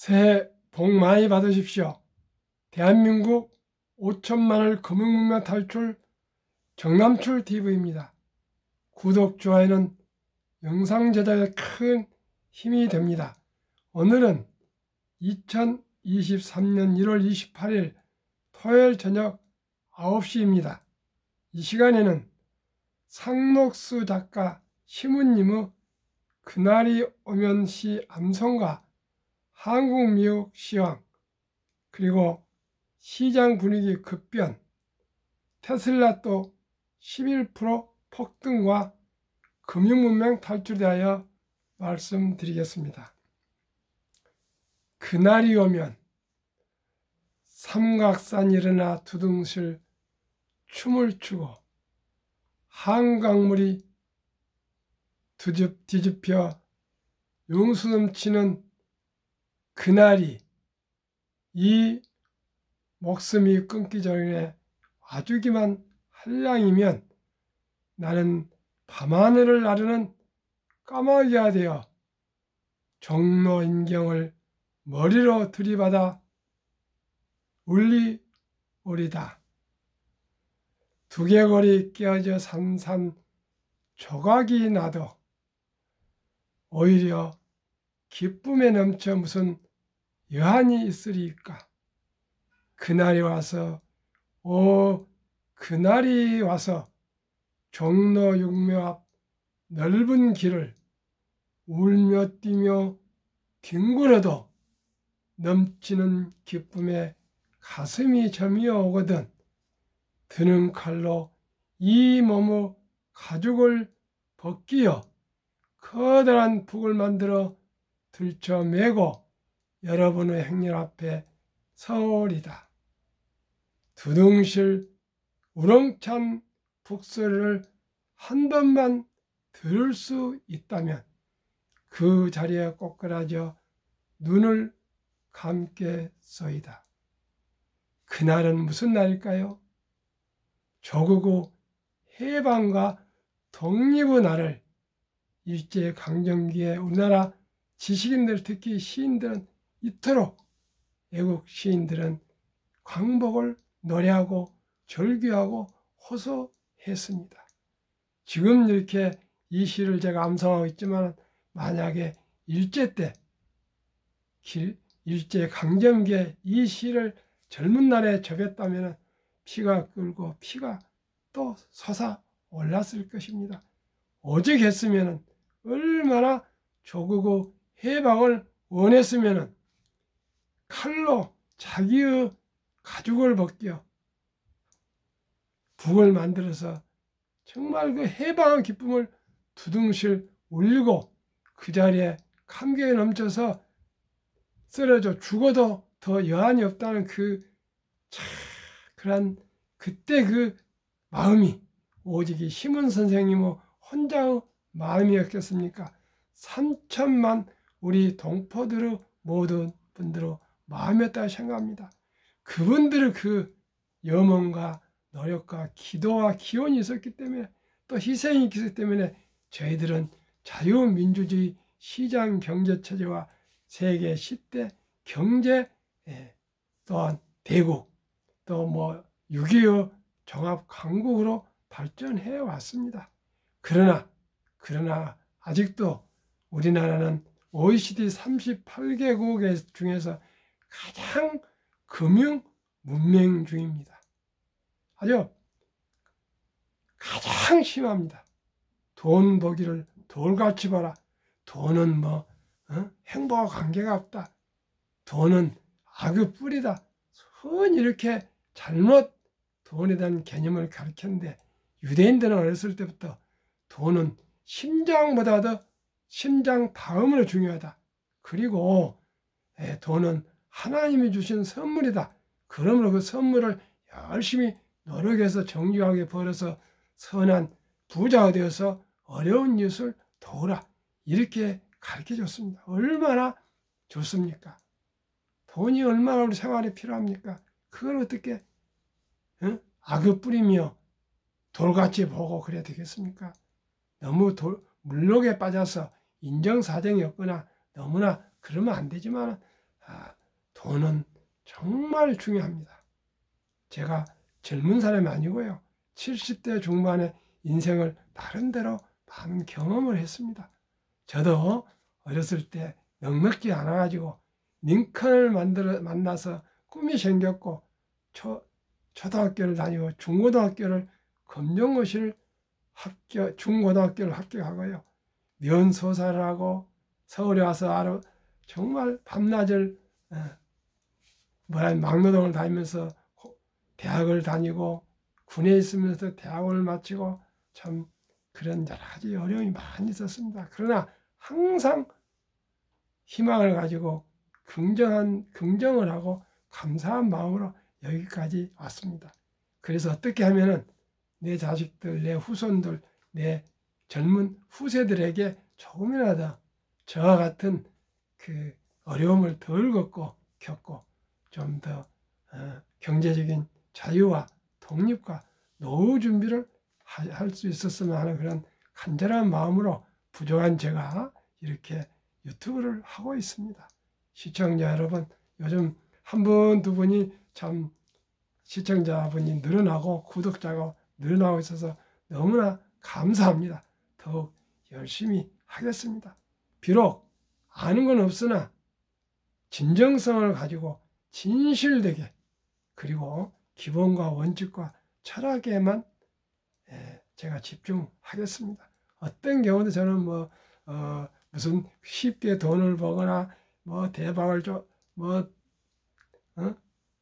새해 복 많이 받으십시오. 대한민국 5천만을 금융문명 탈출 정남출 TV입니다. 구독, 좋아요는 영상 제작에 큰 힘이 됩니다. 오늘은 2023년 1월 28일 토요일 저녁 9시입니다. 이 시간에는 상록수 작가 시무님의 그날이 오면 시 암송과 한국미국 시황, 그리고 시장 분위기 급변, 테슬라 또 11% 폭등과 금융문명 탈출에 대하여 말씀드리겠습니다. 그날이 오면 삼각산 일어나 두둥실 춤을 추고 한강물이 뒤집혀 용수 넘치는 그날이 이 목숨이 끊기 전에 와주기만 할 양이면 나는 밤하늘을 나르는 까마귀가 되어 종로 인경을 머리로 들이받아 울리오리다. 두개골이 깨어져 산산 조각이 나도 오히려 기쁨에 넘쳐 무슨 여한이 있으리까. 그날이 와서 그날이 와서 종로 육묘 앞 넓은 길을 울며 뛰며 뒹굴어도 넘치는 기쁨에 가슴이 저미어 오거든 드는 칼로 이 몸의 가죽을 벗기어 커다란 북을 만들어 들쳐매고 여러분의 행렬 앞에 서오리다. 두둥실 우렁찬 북소리를 한 번만 들을 수 있다면 그 자리에 꼬꾸라져 눈을 감겠소이다. 그날은 무슨 날일까요? 조국의 해방과 독립의 날을 일제강점기에 우리나라 지식인들, 특히 시인들은 이토록 애국 시인들은 광복을 노래하고 절규하고 호소했습니다. 지금 이렇게 이 시를 제가 암송하고 있지만 만약에 일제 때 일제강점기에 이 시를 젊은 날에 접했다면 피가 끓고 피가 또 솟아올랐을 것입니다. 오직 했으면 얼마나 조국의 해방을 원했으면 칼로 자기의 가죽을 벗겨 북을 만들어서 정말 그 해방의 기쁨을 두둥실 울리고 그 자리에 감격에 넘쳐서 쓰러져 죽어도 더 여한이 없다는 그런 그때 그 마음이 오직 이 시문 선생님의 혼자의 마음이었겠습니까? 3천만 우리 동포들의 모든 분들의 마음이었다고 생각합니다. 그분들의 그 염원과 노력과 기도와 기원이 있었기 때문에 또 희생이 있었기 때문에 저희들은 자유민주주의 시장 경제체제와 세계 10대 경제 또한 대국 또 6.25 종합 강국으로 발전해 왔습니다. 그러나 아직도 우리나라는 OECD 38개국 중에서 가장 금융 문명 중입니다. 아주 가장 심합니다. 돈 보기를 돌같이 봐라. 돈은 행복과 관계가 없다. 돈은 악의 뿌리다. 흔히 이렇게 잘못 돈에 대한 개념을 가르쳤는데 유대인들은 어렸을 때부터 돈은 심장보다도 심장 다음으로 중요하다. 그리고 돈은 하나님이 주신 선물이다. 그러므로 그 선물을 열심히 노력해서 정직하게 벌어서 선한 부자가 되어서 어려운 이웃을 도우라. 이렇게 가르쳐줬습니다. 얼마나 좋습니까? 돈이 얼마나 우리 생활에 필요합니까? 그걸 어떻게 악을 뿌리며 돌같이 보고 그래야 되겠습니까? 너무 물욕에 빠져서 인정사정이 없거나 너무나 그러면 안 되지만 돈은 정말 중요합니다. 제가 젊은 사람이 아니고요. 70대 중반의 인생을 나름대로 많은 경험을 했습니다. 저도 어렸을 때 넉넉지 않아가지고 링컨을 만나서 꿈이 생겼고 초등학교를 다니고 중고등학교를 검정고시를 중고등학교를 합격하고요. 면소사를 하고 서울에 와서 정말 밤낮을 막노동을 다니면서 대학을 다니고 군에 있으면서 대학을 마치고 참 그런 여러 가지 어려움이 많이 있었습니다. 그러나 항상 희망을 가지고 긍정을 하고 감사한 마음으로 여기까지 왔습니다. 그래서 어떻게 하면은 내 자식들, 내 후손들, 내 젊은 후세들에게 조금이라도 저와 같은 그 어려움을 덜 겪고 좀 더 경제적인 자유와 독립과 노후 준비를 할 수 있었으면 하는 그런 간절한 마음으로 부족한 제가 이렇게 유튜브를 하고 있습니다. 시청자 여러분, 요즘 한 분, 두 분이 참 시청자분이 늘어나고 구독자가 늘어나고 있어서 너무나 감사합니다. 더욱 열심히 하겠습니다. 비록 아는 건 없으나 진정성을 가지고 진실되게 그리고 기본과 원칙과 철학에만 제가 집중하겠습니다. 어떤 경우도 저는 무슨 쉽게 돈을 버거나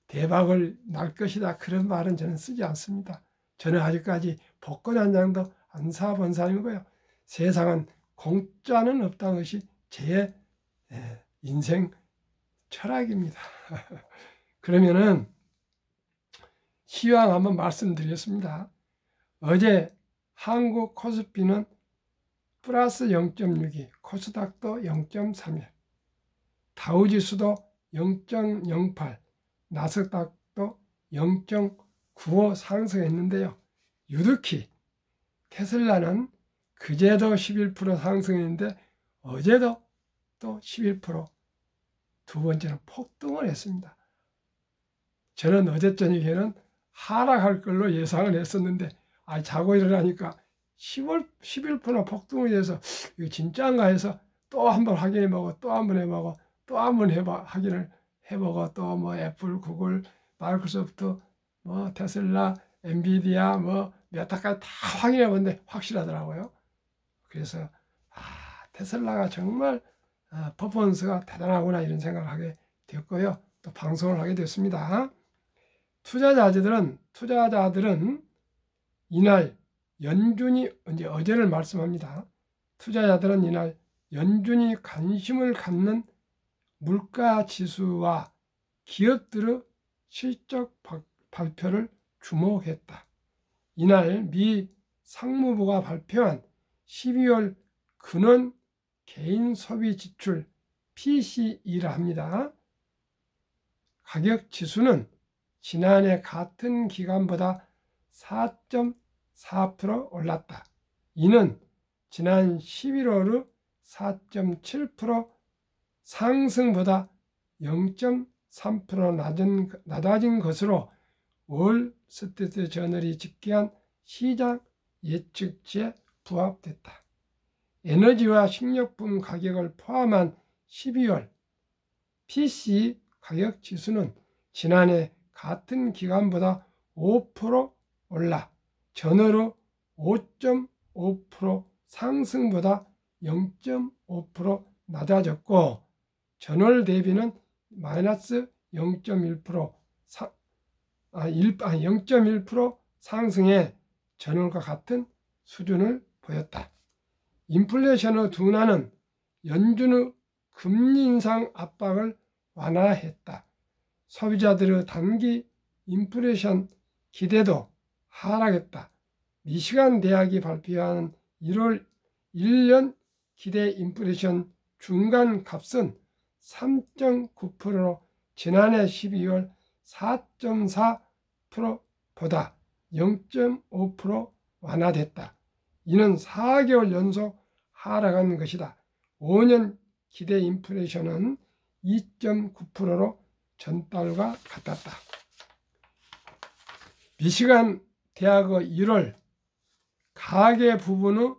대박을 날 것이다 그런 말은 저는 쓰지 않습니다. 저는 아직까지 복권 한 장도 안 사본 사람이고요. 세상은 공짜는 없다는 것이 제 인생 철학입니다. 그러면은 시황 한번 말씀드리겠습니다. 어제 한국 코스피는 플러스 0.62, 코스닥도 0.31, 다우지수도 0.08, 나스닥도 0.95 상승했는데요. 유독히 테슬라는 그제도 11% 상승했는데 어제도 또 11% 두 번째는 폭등을 했습니다. 저는 어제 저녁에는 하락할 걸로 예상을 했었는데 자고 일어나니까 11% 폭등을 해서 이거 진짜인가 해서 또 한번 확인해보고 또 한번 해보고 또 한번 확인을 해보고 또 애플, 구글, 마이크로소프트, 테슬라, 엔비디아, 메타까지 다 확인해봤는데 확실하더라고요. 그래서 테슬라가 정말 퍼포먼스가 대단하구나 이런 생각을 하게 되었고요. 또 방송을 하게 됐습니다. 투자자들은 이날 연준이 어제를 말씀합니다. 투자자들은 이날 연준이 관심을 갖는 물가 지수와 기업들의 실적 발표를 주목했다. 이날 미 상무부가 발표한 12월 근원 개인 소비 지출 PCE라 합니다. 가격 지수는 지난해 같은 기간보다 4.4% 올랐다. 이는 지난 11월의 4.7% 상승보다 0.3% 낮아진 것으로 월스트리트 저널이 집계한 시장 예측치에 부합됐다. 에너지와 식료품 가격을 포함한 12월 PC 가격 지수는 지난해 같은 기간보다 5% 올라 전월의 5.5% 상승보다 0.5% 낮아졌고 전월 대비는 마이너스 0.1% 상승해 전월과 같은 수준을 보였다. 인플레이션의 둔화는 연준의 금리 인상 압박을 완화했다. 소비자들의 단기 인플레이션 기대도 하락했다. 미시간 대학이 발표한 1월 1년 기대 인플레이션 중간 값은 3.9%로 지난해 12월 4.4%보다 0.5% 완화됐다. 이는 4개월 연속 하락한 것이다. 5년 기대 인플레이션은 2.9%로 전달과 같았다. 미시간 대학의 1월 가계 부분의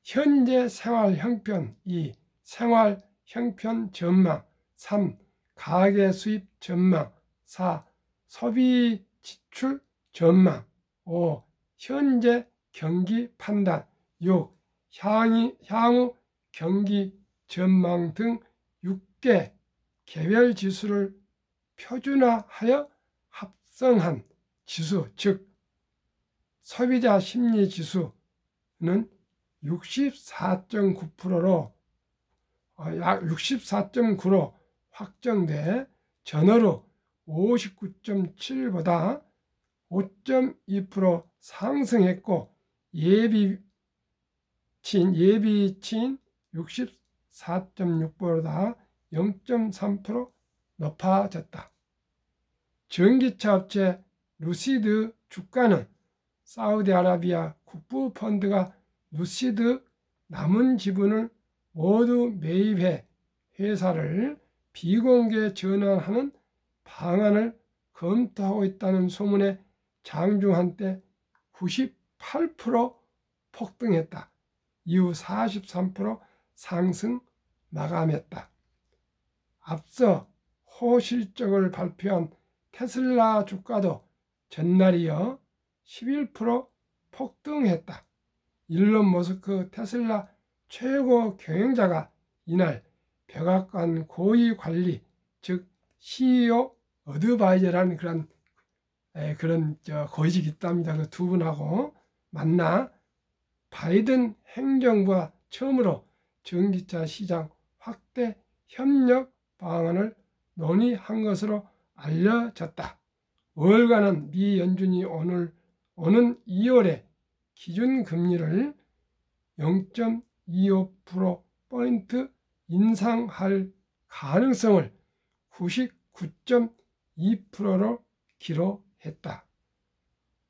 현재 생활 형편 2. 생활 형편 전망 3. 가계 수입 전망 4. 소비 지출 전망 5. 현재 경기 판단 6. 향후 경기 전망 등 6개 개별 지수를 표준화하여 합성한 지수, 즉 소비자 심리 지수는 64.9%로 약 64.9로 확정돼 전월의 59.7보다 5.2% 상승했고 예비치인 64.6보다 0.3% 높아졌다. 전기차 업체 루시드 주가는 사우디아라비아 국부펀드가 루시드 남은 지분을 모두 매입해 회사를 비공개 전환하는 방안을 검토하고 있다는 소문에 장중 한때 98% 폭등했다. 이후 43% 상승 마감했다. 앞서 호실적을 발표한 테슬라 주가도 전날 이어 11% 폭등했다. 일론 머스크 테슬라 최고 경영자가 이날 백악관 고위 관리, 즉 CEO 어드바이저라는 그런 고위직이 있답니다. 그 두 분하고 만나 바이든 행정부와 처음으로 전기차 시장 확대 협력 방안을 논의한 것으로 알려졌다. 월간은 미 연준이 오는 2월에 기준금리를 0.25%포인트 인상할 가능성을 99.2%로 기록했다.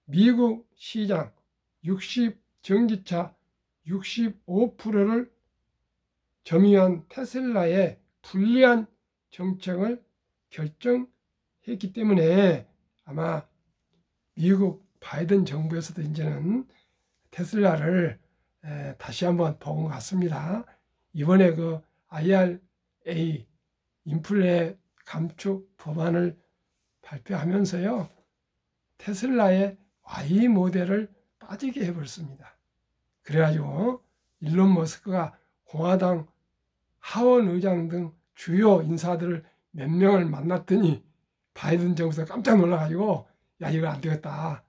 미국 시장 전기차 65%를 점유한 테슬라의 불리한 정책을 결정했기 때문에 아마 미국 바이든 정부에서도 이제는 테슬라를 다시 한번 보는 것 같습니다. 이번에 그 IRA 인플레 감축 법안을 발표하면서요, 테슬라의 Y 모델을 빠지게 해버렸습니다. 그래가지고 일론 머스크가 공화당 하원 의장 등 주요 인사들을 몇 명을 만났더니 바이든 정부에서 깜짝 놀라가지고 야, 이거 안 되겠다.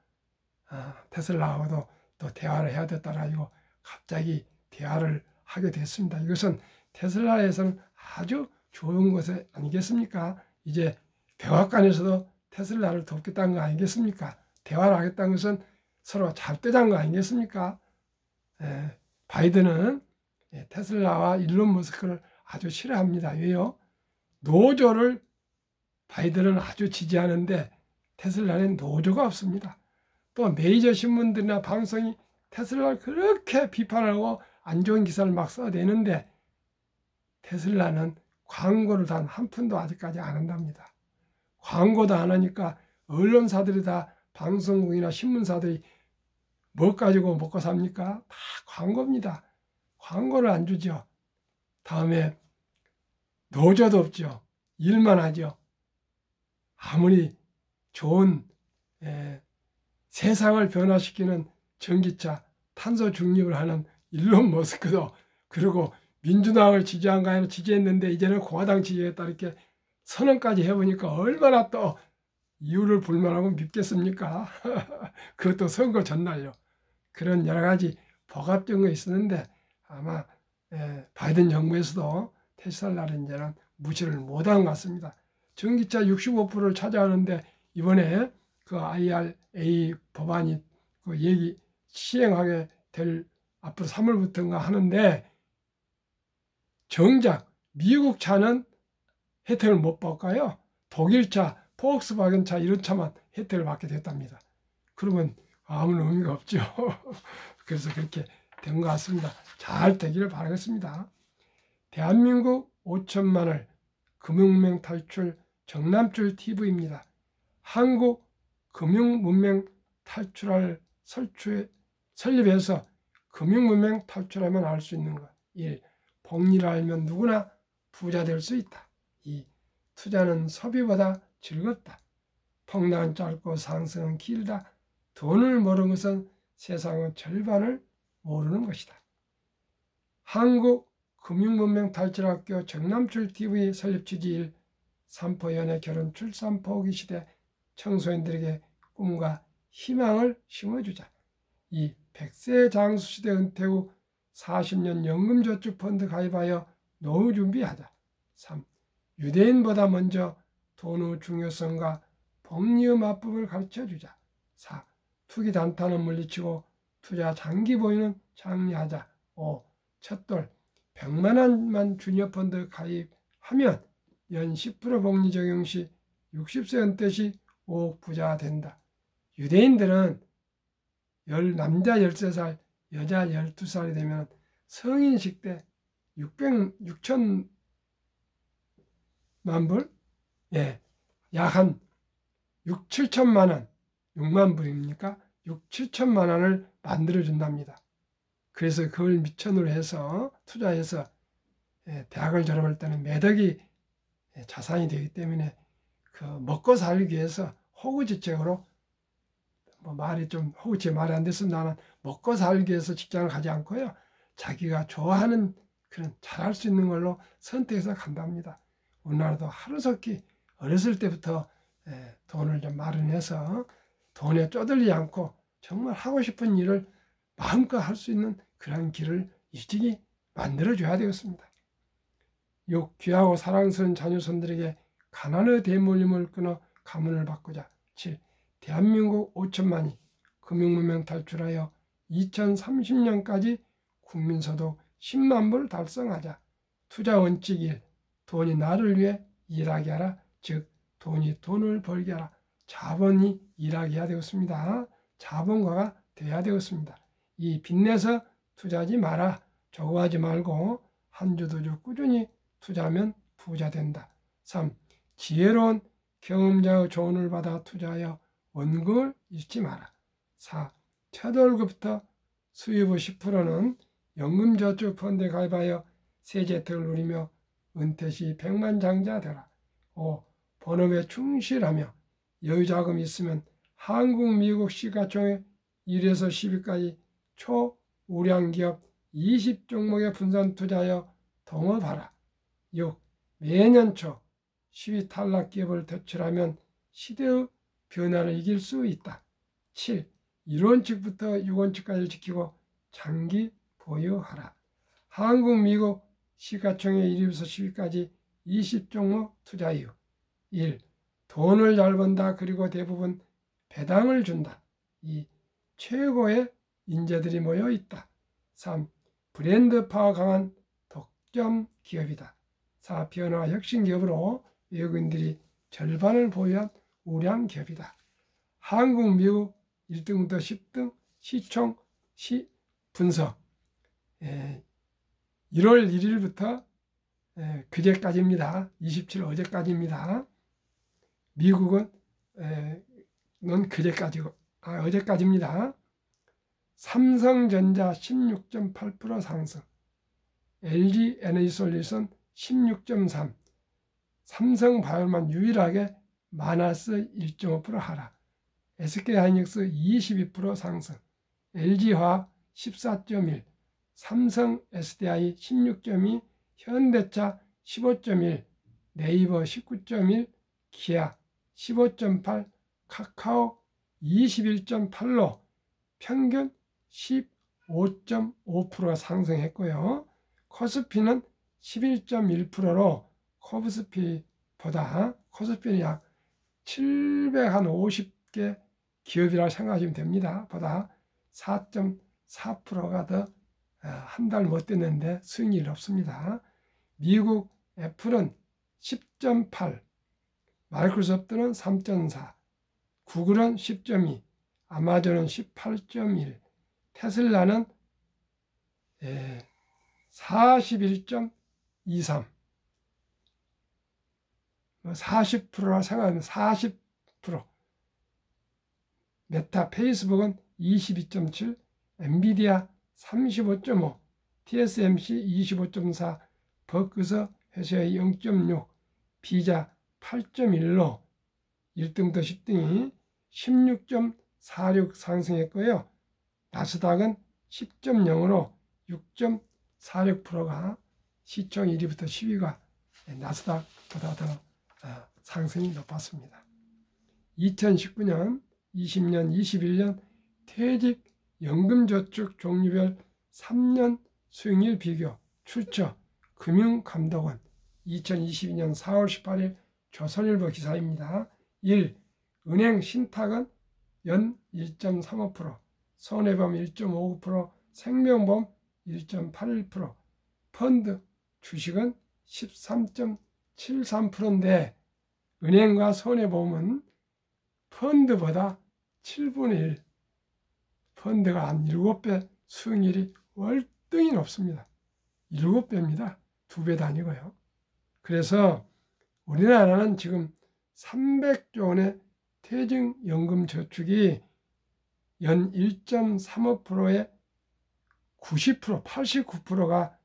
테슬라하고도 또 대화를 해야 됐다라고 갑자기 대화를 하게 됐습니다. 이것은 테슬라에서는 아주 좋은 것 아니겠습니까? 이제 백악관에서도 테슬라를 돕겠다는 거 아니겠습니까? 대화를 하겠다는 것은 서로 잘 뜨자는 거 아니겠습니까? 바이든은 테슬라와 일론 머스크를 아주 싫어합니다. 왜요? 노조를 바이든은 아주 지지하는데 테슬라는 노조가 없습니다. 또 메이저 신문들이나 방송이 테슬라를 그렇게 비판하고 안 좋은 기사를 막 써내는데 테슬라는 광고를 단 한 푼도 아직까지 안 한답니다. 광고도 안 하니까 언론사들이 다 방송국이나 신문사들이 뭐 가지고 먹고 삽니까? 다 광고입니다. 광고를 안 주죠. 다음에 노조도 없죠. 일만 하죠. 아무리 좋은 세상을 변화시키는 전기차 탄소 중립을 하는 일론 머스크도, 그리고 민주당을 지지한 거 아니라 지지했는데 이제는 공화당 지지했다 이렇게 선언까지 해보니까 얼마나 또 이유를 불만하고 믿겠습니까? 그것도 선거 전날요. 그런 여러 가지 복합적인 거 있었는데 아마 바이든 정부에서도 테슬라를 이제는 무시를 못한 것 같습니다. 전기차 65%를 차지하는데 이번에 그 IRA 법안이 그 시행하게 될 앞으로 3월부터인가 하는데 정작 미국 차는 혜택을 못 받을까요? 독일 차, 폭스바겐 차 이런 차만 혜택을 받게 됐답니다. 그러면 아무런 의미가 없죠. 그래서 그렇게 된 것 같습니다. 잘 되기를 바라겠습니다. 대한민국 5천만을 금융문맹 탈출 정남출 TV입니다. 한국 금융문맹 탈출할 설립해서 금융문맹 탈출하면 알 수 있는 것. 1. 복리를 알면 누구나 부자 될 수 있다. 2. 투자는 소비보다 즐겁다. 폭락은 짧고 상승은 길다. 돈을 모르는 것은 세상의 절반을 모르는 것이다. 한국 금융문맹 탈출학교 정남출 TV 설립 취지 1. 삼포 연애 결혼 출산 포기 시대 청소년들에게 꿈과 희망을 심어주자. 2. 100세 장수 시대 은퇴 후 40년 연금저축펀드 가입하여 노후 준비하자. 3. 유대인보다 먼저 돈의 중요성과 복리의 맞법을 가르쳐주자. 4. 투기 단타는 물리치고 투자 장기 보유는 장려하자. 5. 첫돌 100만 원만 주니어펀드 가입하면 연 10% 복리 적용 시 60세 은퇴 시 5억 부자 된다. 유대인들은 남자 13살, 여자 12살이 되면 성인식 때 6천만 불? 예, 약 한 6, 7천만 원, 6만 불입니까? 6, 7천만 원을 만들어준답니다. 그래서 그걸 미천으로 해서 투자해서 대학을 졸업할 때는 매덕이 자산이 되기 때문에 그 먹고 살기 위해서 호구지책으로 말이 좀 호구지 말이 안 돼서 나는 먹고 살기 위해서 직장을 가지 않고요. 자기가 좋아하는 그런 잘할 수 있는 걸로 선택해서 간답니다. 우리나라도 하루속히 어렸을 때부터 돈을 좀 마련해서 돈에 쪼들리지 않고 정말 하고 싶은 일을 마음껏 할 수 있는 그런 길을 일찍이 만들어줘야 되겠습니다. 6. 귀하고 사랑스러운 자녀손들에게 가난의 대물림을 끊어 가문을 바꾸자. 7. 대한민국 5천만이 금융문맹 탈출하여 2030년까지 국민소득 10만 불 달성하자. 투자 원칙 1. 돈이 나를 위해 일하게 하라. 즉 돈이 돈을 벌게 하라. 자본이 일하게 해야 되겠습니다. 자본가가 돼야 되겠습니다. 2. 빚내서 투자하지 마라. 조급하지 말고 한 주 두 주 꾸준히 투자하면 부자 된다. 3. 지혜로운 경험자의 조언을 받아 투자하여 원금을 잃지 마라. 4. 첫 월급부터 수입의 10%는 연금저축펀드에 가입하여 세제 혜택을 누리며 은퇴 시 백만장자 되라. 5. 본업에 충실하며 여유자금이 있으면 한국, 미국 시가총액 1에서 10위까지 초우량기업 20종목에 분산 투자하여 동업하라. 6. 매년 초 10위 탈락 기업을 대출하면 시대의 변화를 이길 수 있다. 7. 1원칙부터 6원칙까지 지키고 장기 보유하라. 한국, 미국 시가총액 1위부터 10위까지 20종목 투자 이유. 1. 돈을 잘 번다. 그리고 대부분 배당을 준다. 2. 최고의 인재들이 모여 있다. 3. 브랜드 파워 강한 독점 기업이다. 4. 변화 혁신 기업으로 외국인들이 절반을 보유한 우량 기업이다. 한국, 미국 1등부터 10등 시총 분석 1월 1일부터 그제까지입니다. 27일 어제까지입니다. 미국은 어제까지입니다. 삼성전자 16.8% 상승, LG에너지솔루션 16.3%, 삼성바이오만 유일하게 마이너스 1.5% 하락, SK하이닉스 22% 상승, LG화학 14.1%, 삼성 SDI 16.2%, 현대차 15.1%, 네이버 19.1%, 기아 15.8%, 카카오 21.8%로 평균 15.5%가 상승했고요. 코스피는 11.1%로 코스피는 약 750개 기업이라고 생각하시면 됩니다. 보다 4.4%가 더 한 달 못 됐는데 수익률이 없습니다. 미국 애플은 10.8%, 마이크로소프트는 3.4%, 구글은 10.2%, 아마존은 18.1%, 테슬라는 41.23%, 40%라 생각하면 40%, 메타 페이스북은 22.7, 엔비디아 35.5, TSMC 25.4, 버크서 회사의 0.6, 비자 8.1로 1등부터 10등이 16.46 상승했고요. 나스닥은 10.0으로 6.46%가 시총 1위부터 10위가 나스닥보다 더 상승이 높았습니다. 2019년, 20년, 21년 퇴직연금저축 종류별 3년 수익률 비교 출처 금융감독원 2022년 4월 18일 조선일보 기사입니다. 1. 은행 신탁은 연 1.35%, 손해보험 1.59%, 생명보험 1.81%, 펀드 주식은 13.73%인데 은행과 손해보험은 펀드보다 7분의 1, 펀드가 한 7배 수익률이 월등히 높습니다. 7배입니다. 2배도 아니고요. 그래서 우리나라는 지금 300조 원의 퇴직연금 저축이 연 1.35%의 90%, 89%가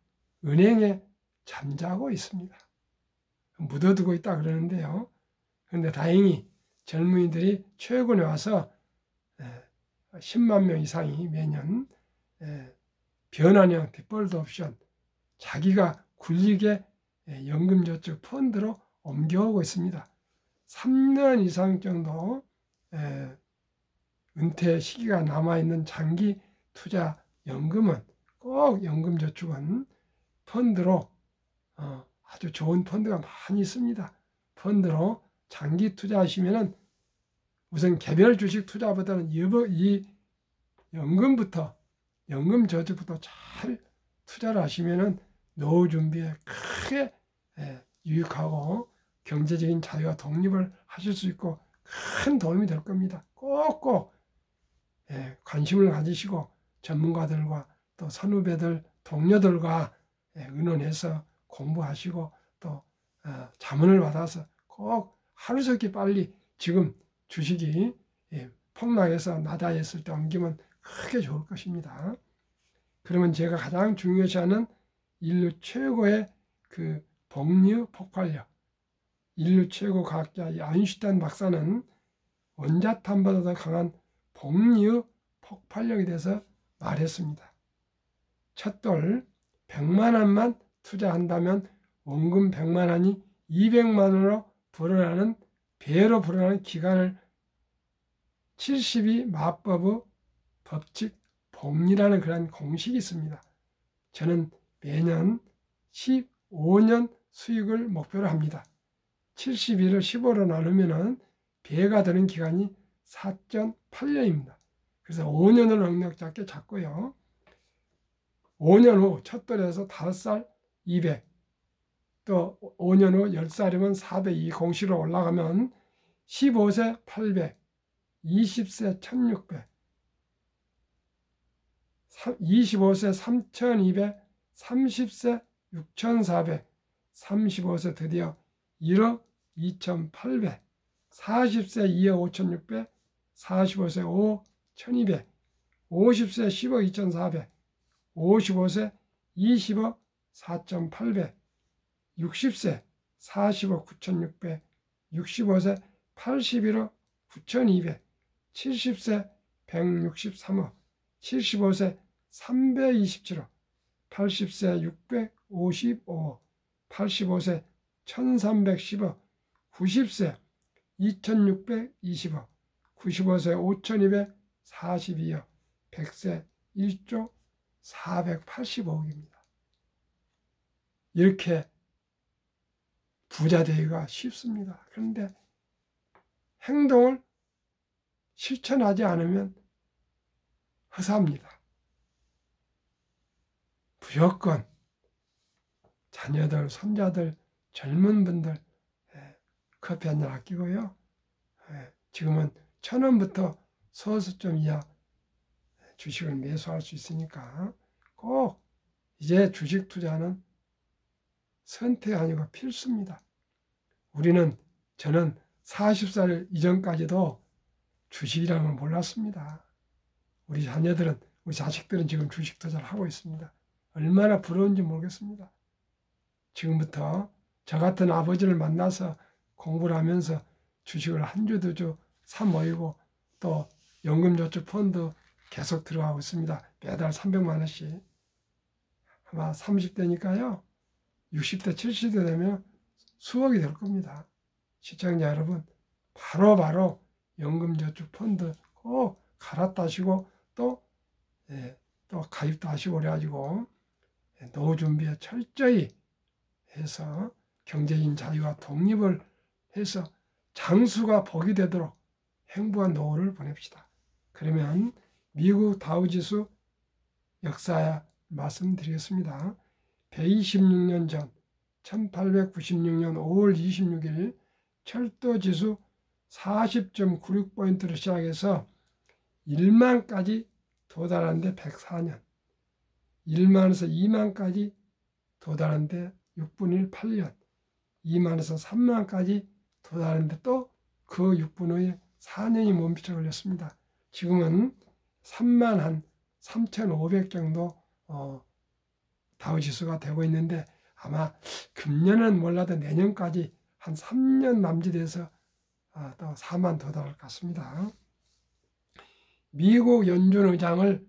은행에 잠자고 있습니다. 묻어두고 있다 그러는데요. 그런데 다행히 젊은이들이 최근에 와서 10만 명 이상이 매년 변환형 디폴트 옵션 자기가 굴리게 연금저축 펀드로 옮겨오고 있습니다. 3년 이상 정도 은퇴 시기가 남아있는 장기 투자 연금은 꼭 연금저축은 펀드로 아주 좋은 펀드가 많이 있습니다. 펀드로 장기 투자하시면은 우선 개별 주식 투자보다는 이 연금부터 연금저축부터 잘 투자를 하시면은 노후 준비에 크게 유익하고 경제적인 자유와 독립을 하실 수 있고 큰 도움이 될 겁니다. 꼭꼭 관심을 가지시고 전문가들과 또 선후배들, 동료들과 의논해서 공부하시고 또 자문을 받아서 꼭 하루속히 빨리 지금 주식이 폭락해서 나다했을 때 옮기면 크게 좋을 것입니다. 그러면 제가 가장 중요시하는 인류 최고의 그 복류 폭발력, 인류 최고 과학자 아인슈타인 박사는 원자탄보다 더 강한 복류 폭발력에 대해서 말했습니다. 첫돌 100만 원만 투자한다면 원금 100만 원이 200만 원으로 불어나는 배로 불어나는 기간을 72 마법의 법칙 복리라는 그런 공식이 있습니다. 저는 매년 15년 수익을 목표로 합니다. 72를 15로 나누면 배가 되는 기간이 4.8년입니다. 그래서 5년을 넉넉 잡게 잡고요. 5년 후 첫돌에서 5살 200, 또 5년 후 10살이면 400, 이 공식으로 올라가면 15세 800, 20세 1600, 25세 3200, 30세 6400, 35세 드디어 1억 2800, 40세 2억 5600, 45세 5억 1200, 50세 10억 2400, 55세 20억 4800, 60세 40억 9600, 65세 81억 9200, 70세 163억, 75세 327억, 80세 655억, 85세 1310억, 90세 2620억, 95세 5242억, 100세 1조 485억입니다. 이렇게 부자 되기가 쉽습니다. 그런데 행동을 실천하지 않으면 허사합니다. 무조건 자녀들, 손자들, 젊은 분들 커피 한잔 아끼고요. 지금은 1,000원부터 소수점 이하 주식을 매수할 수 있으니까 꼭 이제 주식 투자는 선택 아니고 필수입니다. 저는 40살 이전까지도 주식이라는 걸 몰랐습니다. 우리 자녀들은, 우리 자식들은 지금 주식 투자를 하고 있습니다. 얼마나 부러운지 모르겠습니다. 지금부터 저 같은 아버지를 만나서 공부를 하면서 주식을 한 주, 두 주 사 모이고 또 연금저축펀드 계속 들어가고 있습니다. 매달 300만 원씩. 아마 30대니까요. 60대, 70대 되면 수억이 될 겁니다. 시청자 여러분, 바로 연금저축펀드 꼭 갈아타시고 또 가입도 하시고 그래가지고 노후 준비에 철저히 해서 경제적인 자유와 독립을 해서 장수가 복이 되도록 행복한 노후를 보냅시다. 그러면 미국 다우지수 역사 말씀드리겠습니다. 126년 전 1896년 5월 26일 철도지수 40.96포인트로 시작해서 1만까지 도달하는데 104년, 1만에서 2만까지 도달하는데 6분 1, 8년, 2만에서 3만까지 도달하는데 또 그 6분 후에 4년이 몸비쳐 걸렸습니다. 지금은 3만 한 3,500 정도 다우지수가 되고 있는데 아마 금년은 몰라도 내년까지 한 3년 남짓해서 또 4만 도달할 것 같습니다. 미국 연준 의장을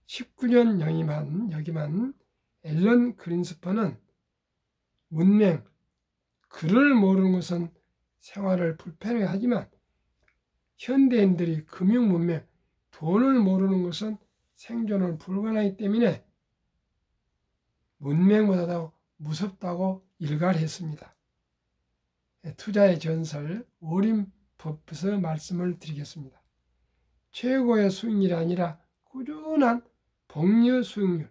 19년 역임한 앨런 그린스펀은 문맹, 글을 모르는 것은 생활을 불편하게 하지만 현대인들이 금융 문맹, 돈을 모르는 것은 생존을 불가능하기 때문에 문맹보다도 무섭다고 일갈했습니다. 투자의 전설 워린 버핏의 말씀을 드리겠습니다. 최고의 수익률이 아니라 꾸준한 복리 수익률.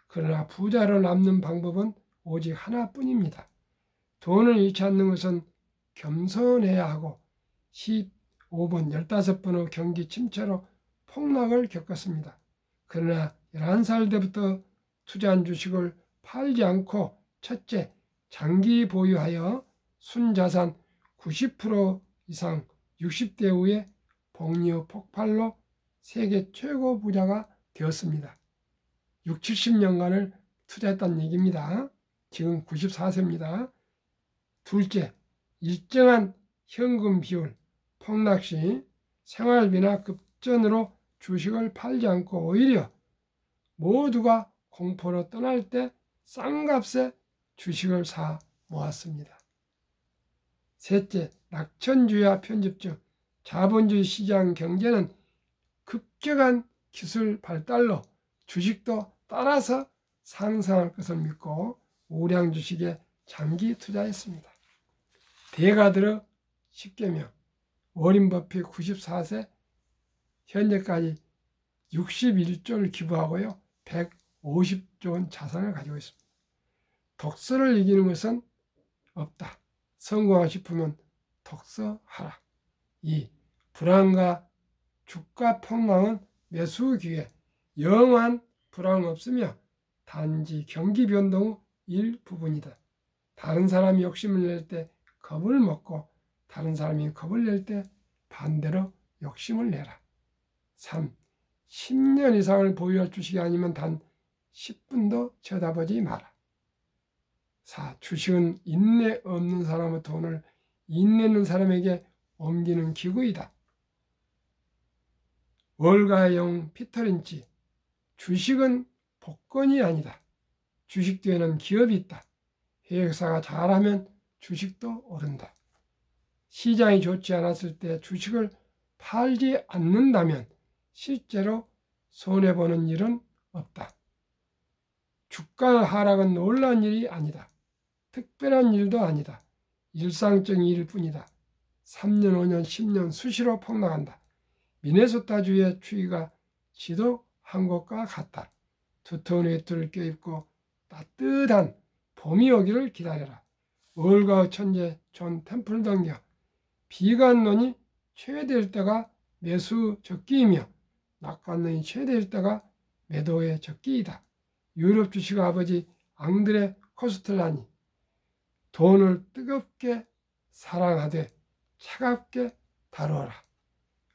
그러나 부자로 남는 방법은 오직 하나뿐입니다. 돈을 잃지 않는 것은 겸손해야 하고 15번, 15번의 경기 침체로 폭락을 겪었습니다. 그러나 11살 때부터 투자한 주식을 팔지 않고 첫째, 장기 보유하여 순자산 90% 이상 60대 후에 복리의 폭발로 세계 최고 부자가 되었습니다. 6, 70년간을 투자했다는 얘기입니다. 지금 94세입니다. 둘째, 일정한 현금 비율, 폭락 시 생활비나 급전으로 주식을 팔지 않고 오히려 모두가 공포로 떠날 때 싼 값에 주식을 사 모았습니다. 셋째, 낙천주의와 편집증, 자본주의 시장 경제는 급격한 기술 발달로 주식도 따라서 상승할 것을 믿고 우량 주식에 장기 투자했습니다. 대가들의 10계명, 워린 버핏 94세, 현재까지 61조를 기부하고요. 150조 원 자산을 가지고 있습니다. 독서를 이기는 것은 없다. 성공하고 싶으면 독서하라. 2. 불안과 주가 폭락은 매수 기회. 영원한 불안은 없으며 단지 경기 변동 일부분이다. 다른 사람이 욕심을 낼 때 겁을 먹고 다른 사람이 겁을 낼 때 반대로 욕심을 내라. 3. 10년 이상을 보유할 주식이 아니면 단 10분도 쳐다보지 마라. 4. 주식은 인내 없는 사람의 돈을 인내 있는 사람에게 옮기는 기구이다. 월가의 영 피터 린치, 주식은 복권이 아니다. 주식 뒤에는 기업이 있다. 회사가 잘하면 주식도 오른다. 시장이 좋지 않았을 때 주식을 팔지 않는다면 실제로 손해보는 일은 없다. 주가 하락은 놀라운 일이 아니다. 특별한 일도 아니다. 일상적인 일일 뿐이다. 3년, 5년, 10년 수시로 폭락한다. 미네소타주의 추위가 지독한 것과 같다. 두터운 외투를 껴입고 따뜻한 봄이 오기를 기다려라. 월가의 천재 존 템플던겨, 비관론이 최대일 때가 매수 적기이며 낙관론이 최대일 때가 매도의 적기이다. 유럽 주식 아버지 앙드레 코스텔라니, 돈을 뜨겁게 사랑하되 차갑게 다루어라.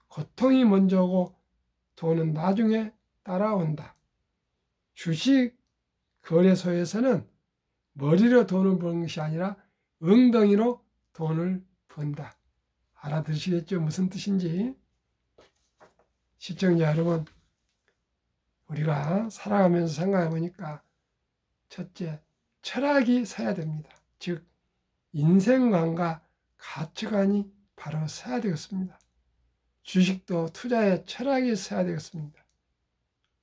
고통이 먼저 오고 돈은 나중에 따라온다. 주식 거래소에서는 머리로 돈을 버는 것이 아니라 엉덩이로 돈을 번다. 알아들으시겠죠? 무슨 뜻인지. 시청자 여러분, 우리가 살아가면서 생각해 보니까 첫째, 철학이 서야 됩니다. 즉 인생관과 가치관이 바로 서야 되겠습니다. 주식도 투자에 철학이 서야 되겠습니다.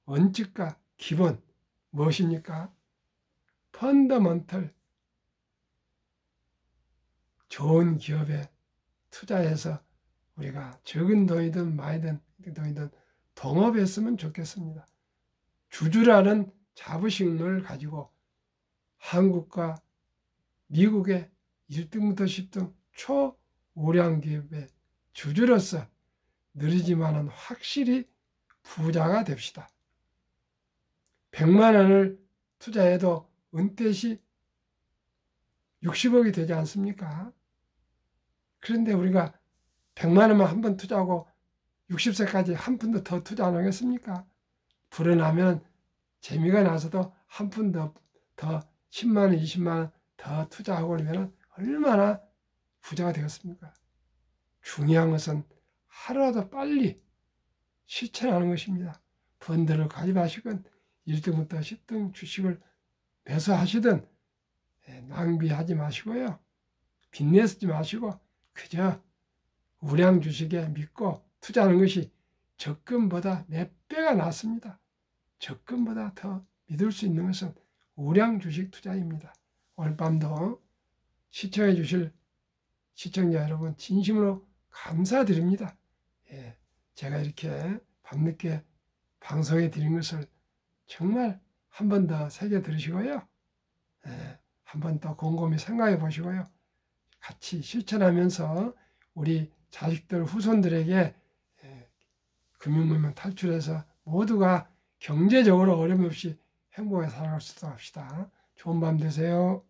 원칙과 기본 무엇입니까? 펀더먼털, 좋은 기업에 투자해서 우리가 적은 돈이든 많이 돈이든 동업했으면 좋겠습니다. 주주라는 자부심을 가지고 한국과 미국의 1등부터 10등 초우량 기업의 주주로서 느리지만은 확실히 부자가 됩시다. 100만 원을 투자해도 은퇴 시 60억이 되지 않습니까? 그런데 우리가 100만 원만 한 번 투자하고 60세까지 한 푼도 더 투자 안 하겠습니까? 불어나면 재미가 나서도 한 푼 더 10만 원, 20만 원 더 투자하고 그러면 얼마나 부자가 되겠습니까? 중요한 것은 하루라도 빨리 실천하는 것입니다. 펀드를 가입하시건 1등부터 10등 주식을 매수하시든 낭비하지 마시고요. 빚내쓰지 마시고 그저 우량 주식에 믿고 투자하는 것이 적금보다 몇 배가 낫습니다. 적금보다 더 믿을 수 있는 것은 우량 주식 투자입니다. 오늘 밤도 시청해 주실 시청자 여러분 진심으로 감사드립니다. 제가 이렇게 밤늦게 방송해 드린 것을 정말 한 번 더 새겨 들으시고요. 한 번 더 곰곰이 생각해 보시고요. 같이 실천하면서 우리 자식들, 후손들에게 금융문명 탈출해서 모두가 경제적으로 어려움 없이 행복하게 살아갈 수 있도록 합시다. 좋은 밤 되세요.